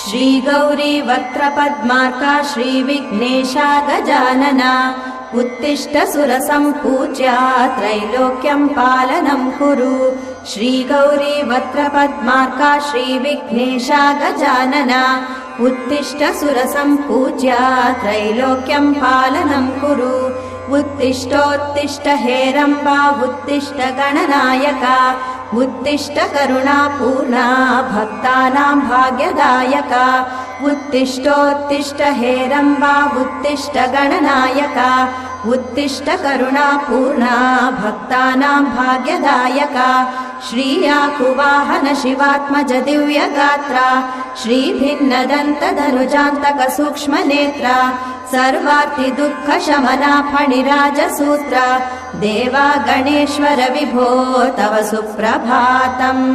श्रीगौरी वक्त्रपद्मार्का श्रीविघ्नेशा गजानना उत्तिष्ठ सुरसम्पूज्या त्रैलोक्यं पालनं कुरु श्रीगौरी वक्त्रपद्मार्का श्रीविघ्नेशा गजानना उत्तिष्ठ सुरसम्पूज्या त्रैलोक्यं पालनं कुरु उत्तिष्ठोत्तिष्ठ हेरम्बा उत्तिष्ठ गणनायका उत्तिष्ठ करुणापूर्णा भक्तानां भाग्यदायका उत्तिष्ठोत्तिष्ठ हेरम्बा उत्तिष्ठ गणनायका उत्तिष्ठ करुणापूर्णा भक्तानां भाग्यदायका श्रीयाकुवाहन शिवात्मज दिव्यगात्रा श्रीभिन्नदन्तधनुजान्तक सूक्ष्मनेत्रा सर्वार्ति दुःखशमना फणिराजसूत्रा देवा गणेश्वर विभो तव सुप्रभातम्।